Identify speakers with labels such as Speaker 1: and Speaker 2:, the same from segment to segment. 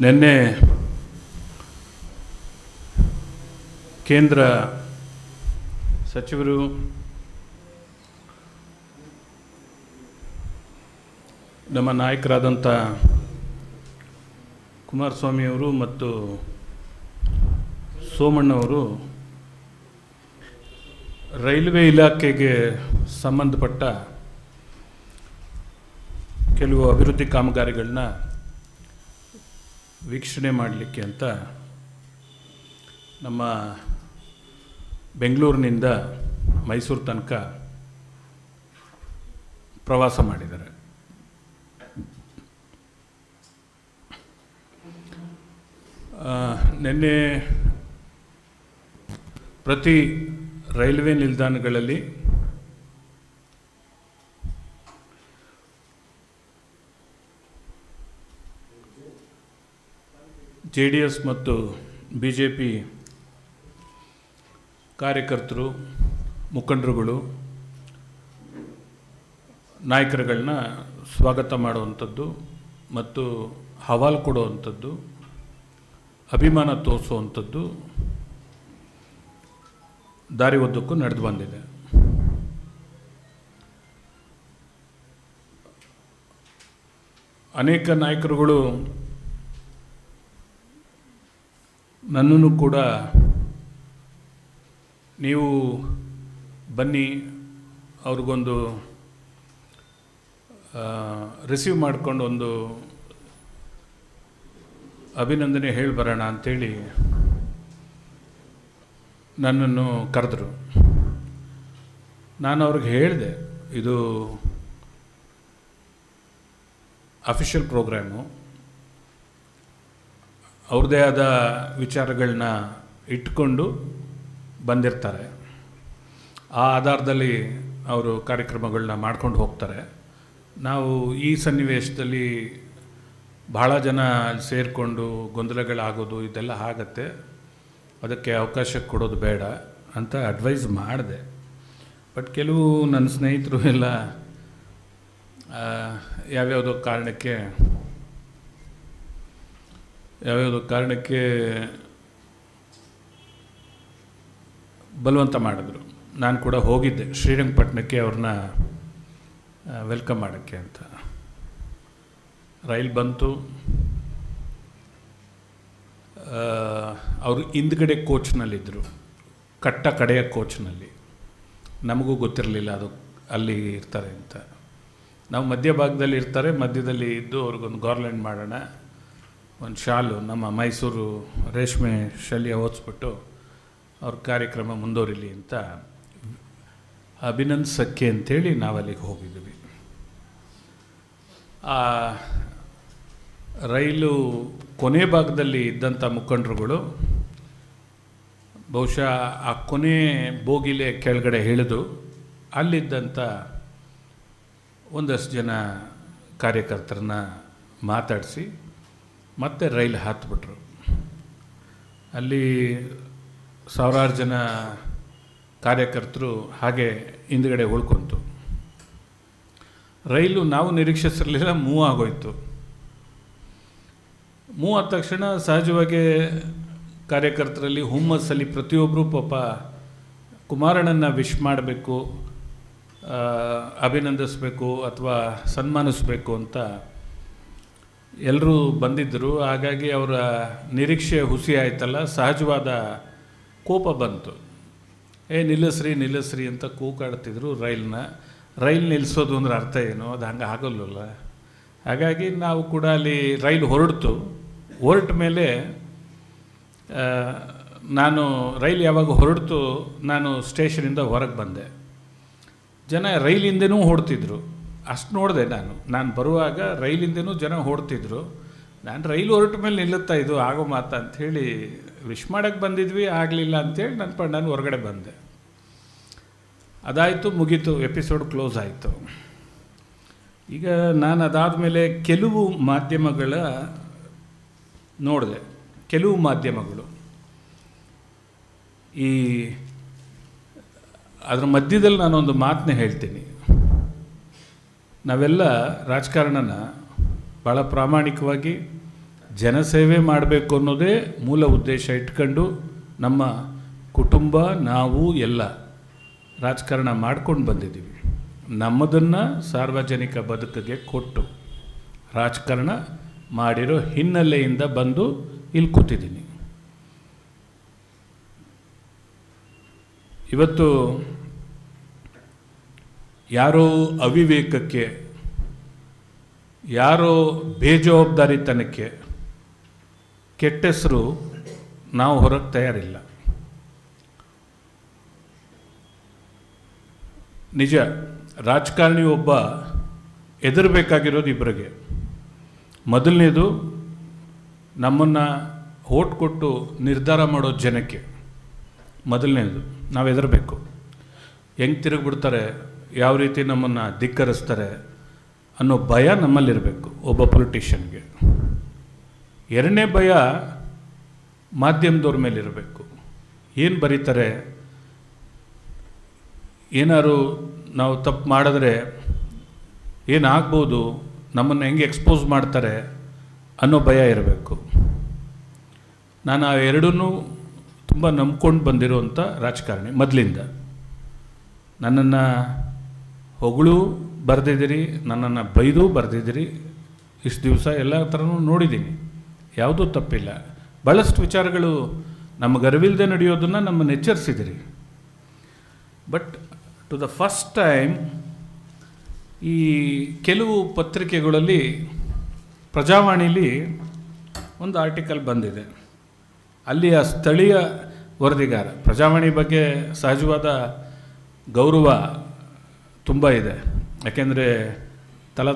Speaker 1: ನಿನ್ನೆ ಕೇಂದ್ರ ಸಚಿವರು ನಮ್ಮ ನಾಯಕರಾದಂಥ ಕುಮಾರಸ್ವಾಮಿಯವರು ಮತ್ತು ಸೋಮಣ್ಣವರು ರೈಲ್ವೆ ಇಲಾಖೆಗೆ ಸಂಬಂಧಪಟ್ಟ ಕೆಲವು ಅಭಿವೃದ್ಧಿ ಕಾಮಗಾರಿಗಳನ್ನ ವೀಕ್ಷಣೆ ಮಾಡಲಿಕ್ಕೆ ಅಂತ ನಮ್ಮ ಬೆಂಗಳೂರಿನಿಂದ ಮೈಸೂರು ತನಕ ಪ್ರವಾಸ ಮಾಡಿದ್ದಾರೆ. ನಿನ್ನೆ ಪ್ರತಿ ರೈಲ್ವೆ ನಿಲ್ದಾಣಗಳಲ್ಲಿ JDS ಮತ್ತು BJP ಕಾರ್ಯಕರ್ತರು, ಮುಖಂಡರುಗಳು, ನಾಯಕರುಗಳನ್ನ ಸ್ವಾಗತ ಮಾಡುವಂಥದ್ದು ಮತ್ತು ಹವಾಲು ಕೊಡುವಂಥದ್ದು, ಅಭಿಮಾನ ತೋರಿಸುವಂಥದ್ದು ದಾರಿ ಉದ್ದಕ್ಕೂ ನಡೆದು ಬಂದಿದೆ. ಅನೇಕ ನಾಯಕರುಗಳು ನನ್ನನ್ನು ಕೂಡ ನೀವು ಬನ್ನಿ ಅವ್ರಿಗೊಂದು ರಿಸೀವ್ ಮಾಡಿಕೊಂಡು ಒಂದು ಅಭಿನಂದನೆ ಹೇಳಿ ಬರೋಣ ಅಂಥೇಳಿ ನನ್ನನ್ನು ಕರೆದರು. ನಾನು ಅವ್ರಿಗೆ ಹೇಳಿದೆ, ಇದು ಅಫಿಷಿಯಲ್ ಪ್ರೋಗ್ರಾಮು, ಅವ್ರದ್ದೇ ಆದ ವಿಚಾರಗಳನ್ನ ಇಟ್ಕೊಂಡು ಬಂದಿರ್ತಾರೆ. ಆ ಆಧಾರದಲ್ಲಿ ಅವರು ಕಾರ್ಯಕ್ರಮಗಳನ್ನ ಮಾಡ್ಕೊಂಡು ಹೋಗ್ತಾರೆ. ನಾವು ಈ ಸನ್ನಿವೇಶದಲ್ಲಿ ಭಾಳ ಜನ ಸೇರಿಕೊಂಡು ಗೊಂದಲಗಳಾಗೋದು ಇದೆಲ್ಲ ಆಗತ್ತೆ, ಅದಕ್ಕೆ ಅವಕಾಶ ಕೊಡೋದು ಬೇಡ ಅಂತ ಅಡ್ವೈಸ್ ಮಾಡಿದೆ. ಬಟ್ ಕೆಲವು ನನ್ನ ಸ್ನೇಹಿತರು ಎಲ್ಲ ಯಾವ್ಯಾವುದೋ ಕಾರಣಕ್ಕೆ ಬಲವಂತ ಮಾಡಿದ್ರು. ನಾನು ಕೂಡ ಹೋಗಿದ್ದೆ ಶ್ರೀರಂಗಪಟ್ಟಣಕ್ಕೆ ಅವ್ರನ್ನ ವೆಲ್ಕಮ್ ಮಾಡೋಕ್ಕೆ ಅಂತ. ರೈಲ್ ಬಂತು, ಅವರು ಹಿಂದ್ಗಡೆ ಕೋಚ್ನಲ್ಲಿದ್ದರು, ಕಡೆಯ ಕೋಚ್ನಲ್ಲಿ. ನಮಗೂ ಗೊತ್ತಿರಲಿಲ್ಲ ಅದು ಅಲ್ಲಿ ಇರ್ತಾರೆ ಅಂತ. ನಾವು ಮಧ್ಯಭಾಗದಲ್ಲಿ ಇರ್ತಾರೆ, ಮಧ್ಯದಲ್ಲಿ ಇದ್ದು ಅವ್ರಿಗೊಂದು ಗಾರ್ಲೆಂಡ್ ಮಾಡೋಣ, ಒಂದು ಶಾಲು, ನಮ್ಮ ಮೈಸೂರು ರೇಷ್ಮೆ ಶಲ್ಯ ಓದಿಸ್ಬಿಟ್ಟು ಅವ್ರ ಕಾರ್ಯಕ್ರಮ ಮುಂದುವರಿಲಿ ಅಂತ ಅಭಿನಂದಿಸಕ್ಕೆ ಅಂಥೇಳಿ ನಾವಲ್ಲಿಗೆ ಹೋಗಿದ್ವಿ. ಆ ರೈಲು ಕೊನೆ ಭಾಗದಲ್ಲಿ ಇದ್ದಂಥ ಮುಖಂಡರುಗಳು ಬಹುಶಃ ಆ ಕೊನೆ ಬೋಗಿಲೆ ಕೆಳಗಡೆ ಇಳಿದು ಅಲ್ಲಿದ್ದಂಥ ಒಂದಷ್ಟು ಜನ ಕಾರ್ಯಕರ್ತರನ್ನ ಮಾತಾಡಿಸಿ ಮತ್ತೆ ರೈಲು ಹತ್ತಿಬಿಟ್ರು. ಅಲ್ಲಿ ಸಾವಿರಾರು ಜನ ಕಾರ್ಯಕರ್ತರು ಹಾಗೆ ಹಿಂದುಗಡೆ ಉಳ್ಕೊಂತು. ರೈಲು ನಾವು ನಿರೀಕ್ಷಿಸಿರಲಿಲ್ಲ, ಮೂವ್ ಆಗೋಯ್ತು. ಮೂವ್ ಆದ ತಕ್ಷಣ ಸಹಜವಾಗಿ ಕಾರ್ಯಕರ್ತರಲ್ಲಿ ಹುಮ್ಮಸ್ಸಲ್ಲಿ ಪ್ರತಿಯೊಬ್ಬರು ಪಾಪ ಕುಮಾರಣ್ಣನ ವಿಶ್ ಮಾಡಬೇಕು, ಅಭಿನಂದಿಸಬೇಕು ಅಥವಾ ಸನ್ಮಾನಿಸಬೇಕು ಅಂತ ಎಲ್ಲರೂ ಬಂದಿದ್ದರು. ಹಾಗಾಗಿ ಅವರ ನಿರೀಕ್ಷೆ ಹುಸಿ ಆಯ್ತಲ್ಲ, ಸಹಜವಾದ ಕೋಪ ಬಂತು. ನಿಲ್ಲಿಸ್ರಿ ಅಂತ ಕೂಗಾಡ್ತಿದ್ರು ರೈಲ್ ನಿಲ್ಲಿಸೋದು ಅಂದ್ರೆ ಅರ್ಥ ಏನು, ಅದು ಹಂಗೆ ಆಗೋಲ್ಲ. ಹಾಗಾಗಿ ನಾವು ಕೂಡ ಅಲ್ಲಿ ರೈಲು ಹೊರಟ ಮೇಲೆ ನಾನು ರೈಲು ಯಾವಾಗ ಹೊರಡ್ತು ನಾನು ಸ್ಟೇಷನಿಂದ ಹೊರಗೆ ಬಂದೆ. ಜನ ರೈಲಿಂದನೂ ಹೊಡ್ತಿದ್ರು, ಅಷ್ಟು ನೋಡಿದೆ ನಾನು ಬರುವಾಗ ರೈಲಿಂದನೂ ಜನ ಹೊಡ್ತಿದ್ರು. ನಾನು ರೈಲು ಹೊರಟ ಮೇಲೆ ನಿಲ್ಲುತ್ತಾ ಇದು ಆಗೋ ಮಾತಾ ಅಂಥೇಳಿ ವಿಶ್ ಮಾಡೋಕ್ಕೆ ಬಂದಿದ್ವಿ, ಆಗಲಿಲ್ಲ ಅಂಥೇಳಿ ನಾನು ಹೊರಗಡೆ ಬಂದೆ. ಅದಾಯಿತು, ಮುಗೀತು, ಎಪಿಸೋಡ್ ಕ್ಲೋಸ್ ಆಯಿತು. ಈಗ ನಾನು ಅದಾದಮೇಲೆ ಕೆಲವು ಮಾಧ್ಯಮಗಳ ನೋಡಿದೆ. ಕೆಲವು ಮಾಧ್ಯಮಗಳು ಅದರ ಮಧ್ಯದಲ್ಲಿ ನಾನೊಂದು ಮಾತನ್ನ ಹೇಳ್ತೀನಿ. ನಾವೆಲ್ಲ ರಾಜಕಾರಣನ ಭಾಳ ಪ್ರಾಮಾಣಿಕವಾಗಿ ಜನಸೇವೆ ಮಾಡಬೇಕು ಅನ್ನೋದೇ ಮೂಲ ಉದ್ದೇಶ ಇಟ್ಕೊಂಡು ನಮ್ಮ ಕುಟುಂಬ ನಾವು ಎಲ್ಲ ರಾಜಕಾರಣ ಮಾಡ್ಕೊಂಡು ಬಂದಿದ್ದೀವಿ. ನಮ್ಮದನ್ನು ಸಾರ್ವಜನಿಕ ಬದುಕಿಗೆ ಕೊಟ್ಟು ರಾಜಕಾರಣ ಮಾಡಿರೋ ಹಿನ್ನೆಲೆಯಿಂದ ಬಂದು ಇಲ್ಲಿ ಕೂತಿದ್ದೀನಿ. ಇವತ್ತು ಯಾರೋ ಅವಿವೇಕಕ್ಕೆ, ಯಾರೋ ಬೇಜವಾಬ್ದಾರಿತನಕ್ಕೆ ಕೆಟ್ಟ ಹೆಸರು ನಾವು ಹೊರಗೆ ತಯಾರಿಲ್ಲ. ನಿಜ, ರಾಜಕಾರಣಿ ಒಬ್ಬ ಹೆದರಬೇಕಾಗಿರೋದು ಇಬ್ಬರಿಗೆ. ಮೊದಲನೇದು ನಮ್ಮನ್ನು ಓಟ್ ಕೊಟ್ಟು ನಿರ್ಧಾರ ಮಾಡೋ ಜನಕ್ಕೆ. ಮೊದಲನೇದು ನಾವು ಹೆದರಬೇಕು. ಹೆಂಗೆ ತಿರುಗಿಬಿಡ್ತಾರೆ, ಯಾವ ರೀತಿ ನಮ್ಮನ್ನು ಧಿಕ್ಕರಿಸ್ತಾರೆ ಅನ್ನೋ ಭಯ ನಮ್ಮಲ್ಲಿರಬೇಕು ಒಬ್ಬ ಪೊಲಿಟಿಷಿಯನ್ಗೆ. ಎರಡನೇ ಭಯ ಮಾಧ್ಯಮದವ್ರ ಮೇಲಿರಬೇಕು. ಏನು ಬರೀತಾರೆ, ಏನಾದ್ರು ನಾವು ತಪ್ಪು ಮಾಡಿದ್ರೆ ಏನಾಗ್ಬೋದು, ನಮ್ಮನ್ನು ಹೆಂಗೆ ಎಕ್ಸ್ಪೋಸ್ ಮಾಡ್ತಾರೆ ಅನ್ನೋ ಭಯ ಇರಬೇಕು. ನಾನು ಆ ಎರಡನ್ನೂ ತುಂಬ ನಂಬ್ಕೊಂಡು ಬಂದಿರುವಂಥ ರಾಜಕಾರಣಿ ಮೊದಲಿಂದ. ನನ್ನನ್ನು ಹೊಗಳು ಬರೆದಿದ್ದೀರಿ, ನನ್ನನ್ನು ಬೈದು ಬರೆದಿದ್ದೀರಿ, ಇಷ್ಟು ದಿವಸ ಎಲ್ಲ ಥರನೂ ನೋಡಿದ್ದೀನಿ, ಯಾವುದೂ ತಪ್ಪಿಲ್ಲ. ಭಾಳಷ್ಟು ವಿಚಾರಗಳು ನಮಗೆ ಅರಿವಿಲ್ಲದೆ ನಡೆಯೋದನ್ನು ನಮ್ಮನ್ನು ಎಚ್ಚರಿಸಿದಿರಿ. But to the first time ಈ ಕೆಲವು ಪತ್ರಿಕೆಗಳಲ್ಲಿ, ಪ್ರಜಾವಾಣಿಲಿ ಒಂದು ಆರ್ಟಿಕಲ್ ಬಂದಿದೆ. ಅಲ್ಲಿ ಆ ಸ್ಥಳೀಯ ವರದಿಗಾರ, ಪ್ರಜಾವಾಣಿ ಬಗ್ಗೆ ಸಹಜವಾದ ಗೌರವ ತುಂಬ ಇದೆ. ಯಾಕೆಂದರೆ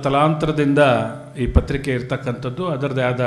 Speaker 1: ತಲಾಂತರದಿಂದ ಈ ಪತ್ರಿಕೆ ಇರ್ತಕ್ಕಂಥದ್ದು, ಅದರದ್ದೇ ಆದ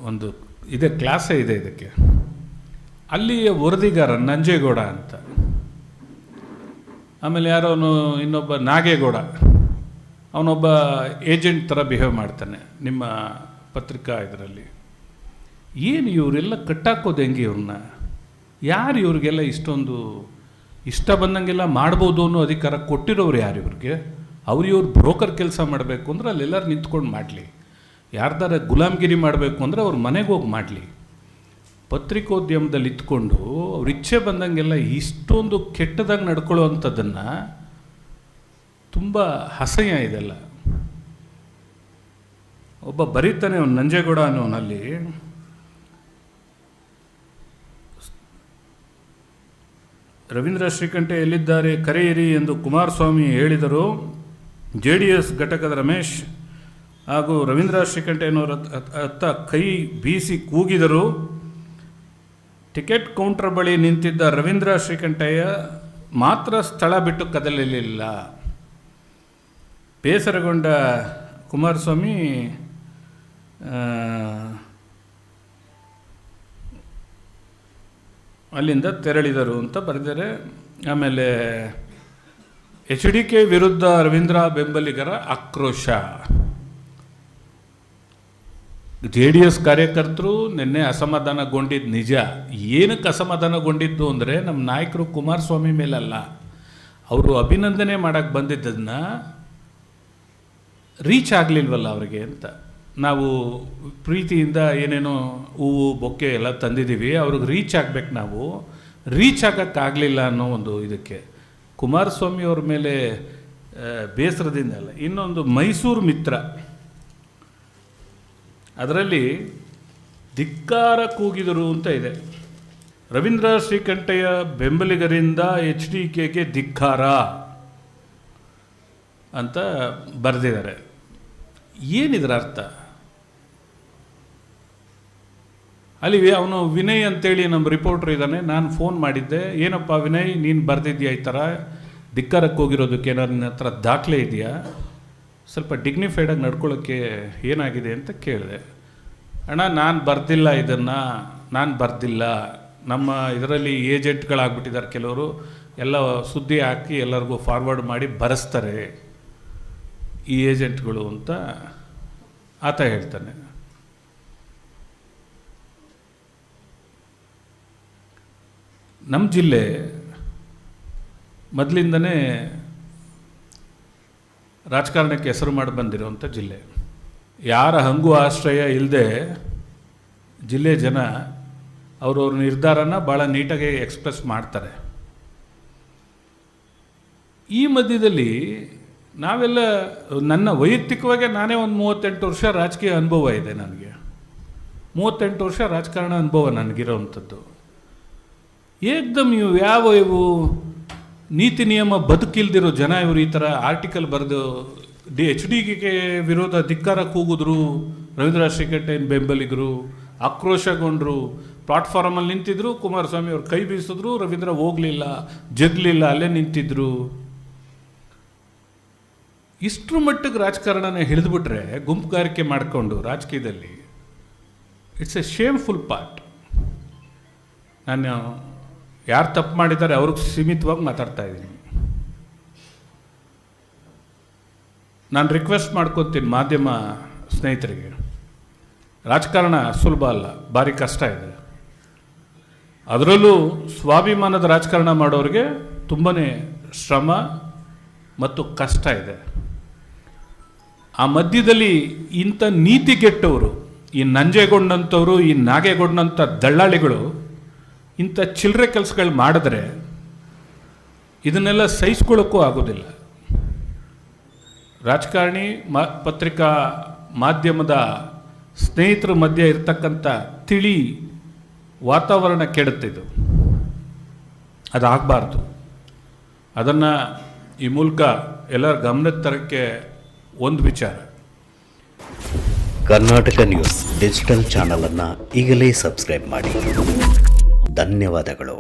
Speaker 1: ಒಂದು ಇದೆ, ಕ್ಲಾಸೇ ಇದೆ ಇದಕ್ಕೆ. ಅಲ್ಲಿಯ ವರದಿಗಾರ ನಂಜೇಗೌಡ ಅಂತ, ಆಮೇಲೆ ಯಾರೋನು ಇನ್ನೊಬ್ಬ ನಾಗೇಗೌಡ, ಅವನೊಬ್ಬ ಏಜೆಂಟ್ ಥರ ಬಿಹೇವ್ ಮಾಡ್ತಾನೆ ನಿಮ್ಮ ಪತ್ರಿಕಾ ಇದರಲ್ಲಿ. ಏನು ಇವರೆಲ್ಲ ಕಟ್ಟಾಕೋದು ಹೆಂಗೆ ಇವ್ರನ್ನ? ಯಾರು ಇವ್ರಿಗೆಲ್ಲ ಇಷ್ಟೊಂದು ಇಷ್ಟ ಬಂದಂಗೆಲ್ಲ ಮಾಡ್ಬೋದು ಅನ್ನೋ ಅಧಿಕಾರ ಕೊಟ್ಟಿರೋರು ಯಾರು ಇವ್ರಿಗೆ? ಇವ್ರು ಬ್ರೋಕರ್ ಕೆಲಸ ಮಾಡಬೇಕು ಅಂದರೆ ಅಲ್ಲೆಲ್ಲರೂ ನಿಂತ್ಕೊಂಡು ಮಾಡಲಿ. ಯಾರ್ದಾರ ಗುಲಾಮ್ಗಿರಿ ಮಾಡಬೇಕು ಅಂದರೆ ಅವ್ರ ಮನೆಗೆ ಹೋಗಿ ಮಾಡಲಿ. ಪತ್ರಿಕೋದ್ಯಮದಲ್ಲಿ ಇತ್ಕೊಂಡು ಅವ್ರ ಇಚ್ಛೆ ಬಂದಂಗೆಲ್ಲ ಇಷ್ಟೊಂದು ಕೆಟ್ಟದಾಗಿ ನಡ್ಕೊಳ್ಳುವಂಥದ್ದನ್ನು ತುಂಬ ಅಸಹ್ಯ ಇದೆಲ್ಲ. ಒಬ್ಬ ಬರೀತಾನೆ, ಅವನು ನಂಜೇಗೌಡ ಅನ್ನೋನಲ್ಲಿ, ರವೀಂದ್ರ ಶ್ರೀಕಂಠೆ ಎಲ್ಲಿದ್ದಾರೆ ಕರೆಯಿರಿ ಎಂದು ಕುಮಾರಸ್ವಾಮಿ ಹೇಳಿದರು. JDS ಘಟಕದ ರಮೇಶ್ ಹಾಗೂ ರವೀಂದ್ರ ಶ್ರೀಕಂಠೆಯನ್ನವರ ಹತ್ತ ಕೈ ಬೀಸಿ ಕೂಗಿದರು. ಟಿಕೆಟ್ ಕೌಂಟರ್ ಬಳಿ ನಿಂತಿದ್ದ ರವೀಂದ್ರ ಶ್ರೀಕಂಠಯ್ಯ ಮಾತ್ರ ಸ್ಥಳ ಬಿಟ್ಟು ಕದಲಲಿಲ್ಲ. ಬೇಸರಗೊಂಡ ಕುಮಾರಸ್ವಾಮಿ ಅಲ್ಲಿಂದ ತೆರಳಿದರು ಅಂತ ಬರೆದರೆ. ಆಮೇಲೆ HDK ವಿರುದ್ಧ ರವೀಂದ್ರ ಬೆಂಬಲಿಗರ ಆಕ್ರೋಶ. JDS ಕಾರ್ಯಕರ್ತರು ನಿನ್ನೆ ಅಸಮಾಧಾನಗೊಂಡಿದ್ದು ನಿಜ. ಏನಕ್ಕೆ ಅಸಮಾಧಾನಗೊಂಡಿದ್ದು ಅಂದರೆ, ನಮ್ಮ ನಾಯಕರು ಕುಮಾರಸ್ವಾಮಿ ಮೇಲಲ್ಲ, ಅವರು ಅಭಿನಂದನೆ ಮಾಡೋಕ್ಕೆ ಬಂದಿದ್ದನ್ನು ರೀಚ್ ಆಗಲಿಲ್ವಲ್ಲ ಅವರಿಗೆ ಅಂತ. ನಾವು ಪ್ರೀತಿಯಿಂದ ಏನೇನೋ ಹೂವು ಬೊಕ್ಕೆ ಎಲ್ಲ ತಂದಿದ್ದೀವಿ, ಅವ್ರಿಗೆ ರೀಚ್ ಆಗಬೇಕು, ನಾವು ರೀಚ್ ಆಗೋಕ್ಕಾಗಲಿಲ್ಲ ಅನ್ನೋ ಒಂದು ಇದಕ್ಕೆ ಕುಮಾರಸ್ವಾಮಿ ಅವ್ರ ಮೇಲೆ ಬೇಸರದಿಂದ ಅಲ್ಲ. ಇನ್ನೊಂದು ಮೈಸೂರು ಮಿತ್ರ, ಅದರಲ್ಲಿ ಧಿಕ್ಕಾರ ಕೂಗಿದರು ಅಂತ ಇದೆ. ರವೀಂದ್ರ ಶ್ರೀಕಂಠಯ್ಯ ಬೆಂಬಲಿಗರಿಂದ HDKಗೆ ಧಿಕ್ಕಾರ ಅಂತ ಬರೆದಿದ್ದಾರೆ. ಏನಿದ್ರ ಅರ್ಥ? ಅಲ್ಲಿ ಅವನು ವಿನಯ್ ಅಂತೇಳಿ ನಮ್ಮ ರಿಪೋರ್ಟ್ರ್ ಇದ್ದಾನೆ, ನಾನು ಫೋನ್ ಮಾಡಿದ್ದೆ, ಏನಪ್ಪ ವಿನಯ್ ನೀನು ಬರೆದಿದ್ಯಾ ಈ ಥರ ಧಿಕ್ಕಾರಕ್ಕೆ ಹೋಗಿರೋದಕ್ಕೆ, ಏನಾದ್ರು ನಿನ್ನ ಹತ್ರ ದಾಖಲೆ ಇದೆಯಾ, ಸ್ವಲ್ಪ ಡಿಗ್ನಿಫೈಡಾಗಿ ನಡ್ಕೊಳ್ಳೋಕ್ಕೆ ಏನಾಗಿದೆ ಅಂತ ಕೇಳಿದೆ. ಅಣ್ಣ ನಾನು ಬರ್ದಿಲ್ಲ, ಇದನ್ನು ನಾನು ಬರ್ದಿಲ್ಲ, ನಮ್ಮ ಇದರಲ್ಲಿ ಏಜೆಂಟ್ಗಳಾಗ್ಬಿಟ್ಟಿದ್ದಾರೆ ಕೆಲವರು, ಎಲ್ಲ ಸುದ್ದಿ ಹಾಕಿ ಎಲ್ಲರಿಗೂ ಫಾರ್ವರ್ಡ್ ಮಾಡಿ ಬರೆಸ್ತಾರೆ ಈ ಏಜೆಂಟ್ಗಳು ಅಂತ ಆತ ಹೇಳ್ತಾನೆ. ನಮ್ಮ ಜಿಲ್ಲೆ ಮೊದಲಿಂದನೇ ರಾಜಕಾರಣಕ್ಕೆ ಹೆಸರು ಮಾಡಿ ಬಂದಿರುವಂಥ ಜಿಲ್ಲೆ. ಯಾರ ಹಂಗು ಆಶ್ರಯ ಇಲ್ಲದೆ ಜಿಲ್ಲೆ ಜನ ಅವ್ರವ್ರ ನಿರ್ಧಾರನ ಭಾಳ ನೀಟಾಗಿ ಎಕ್ಸ್ಪ್ರೆಸ್ ಮಾಡ್ತಾರೆ. ಈ ಮಧ್ಯದಲ್ಲಿ ನಾವೆಲ್ಲ, ನನ್ನ ವೈಯಕ್ತಿಕವಾಗಿ ನಾನೇ ಒಂದು 38 ವರ್ಷ ರಾಜಕೀಯ ಅನುಭವ ಇದೆ ನನಗೆ. 38 ವರ್ಷ ರಾಜಕಾರಣ ಅನುಭವ ನನಗಿರೋವಂಥದ್ದು. ಏಕ್ದಮ್ ಇವು ನೀತಿ ನಿಯಮ ಬದುಕಿಲ್ದಿರೋ ಜನ ಇವರು ಈ ಥರ ಆರ್ಟಿಕಲ್ ಬರೆದು HDಗೆ ವಿರೋಧ ಧಿಕ್ಕಾರ ಕೂಗಿದ್ರು, ರವೀಂದ್ರ ಶ್ರೀಕಂಠಯ್ಯನ ಬೆಂಬಲಿಗರು ಆಕ್ರೋಶಗೊಂಡ್ರು, ಪ್ಲಾಟ್ಫಾರ್ಮಲ್ಲಿ ನಿಂತಿದ್ರು, ಕುಮಾರಸ್ವಾಮಿ ಅವ್ರು ಕೈ ಬೀಸಿದ್ರು, ರವೀಂದ್ರ ಹೋಗಲಿಲ್ಲ, ಜಗ್ಲಿಲ್ಲ, ಅಲ್ಲೇ ನಿಂತಿದ್ರು. ಇಷ್ಟರ ಮಟ್ಟಿಗೆ ರಾಜಕಾರಣನ ಹಿಡಿದುಬಿಟ್ರೆ ಗುಂಪುಗಾರಿಕೆ ಮಾಡಿಕೊಂಡು ರಾಜಕೀಯದಲ್ಲಿ ಇಟ್ಸ್ ಎ ಶೇಮ್ಫುಲ್ ಪಾರ್ಟ್. ನಾನು ಯಾರು ತಪ್ಪು ಮಾಡಿದ್ದಾರೆ ಅವ್ರಿಗೆ ಸೀಮಿತವಾಗಿ ಮಾತಾಡ್ತಾ ಇದ್ದೀನಿ. ನಾನು ರಿಕ್ವೆಸ್ಟ್ ಮಾಡ್ಕೊತೀನಿ ಮಾಧ್ಯಮ ಸ್ನೇಹಿತರಿಗೆ, ರಾಜಕಾರಣ ಸುಲಭ ಅಲ್ಲ, ಭಾರಿ ಕಷ್ಟ ಇದೆ. ಅದರಲ್ಲೂ ಸ್ವಾಭಿಮಾನದ ರಾಜಕಾರಣ ಮಾಡೋರಿಗೆ ತುಂಬಾ ಶ್ರಮ ಮತ್ತು ಕಷ್ಟ ಇದೆ. ಆ ಮಧ್ಯದಲ್ಲಿ ಇಂಥ ನೀತಿಗೆಟ್ಟವರು, ಈ ನಂಜೇಗೌಡನಂಥವರು, ಈ ನಾಗೇಗೌಡನಂಥ ದಳ್ಳಾಳಿಗಳು ಇಂಥ ಚಿಲ್ಲರೆ ಕೆಲಸಗಳು ಮಾಡಿದ್ರೆ ಇದನ್ನೆಲ್ಲ ಸಹಿಸ್ಕೊಳ್ಳೋಕ್ಕೂ ಆಗೋದಿಲ್ಲ. ರಾಜಕಾರಣಿ, ಪತ್ರಿಕಾ ಮಾಧ್ಯಮದ ಸ್ನೇಹಿತರ ಮಧ್ಯೆ ಇರ್ತಕ್ಕಂಥ ತಿಳಿ ವಾತಾವರಣ ಕೆಡುತ್ತಿದ್ದು, ಅದಾಗಬಾರ್ದು. ಅದನ್ನು ಈ ಮೂಲಕ ಎಲ್ಲರ ಗಮನಕ್ಕೆ ತರಕ್ಕೆ ಒಂದು ವಿಚಾರ.
Speaker 2: ಕರ್ನಾಟಕ ನ್ಯೂಸ್ ಡಿಜಿಟಲ್ ಚಾನಲನ್ನು ಈಗಲೇ ಸಬ್ಸ್ಕ್ರೈಬ್ ಮಾಡಿ. ಧನ್ಯವಾದಗಳು.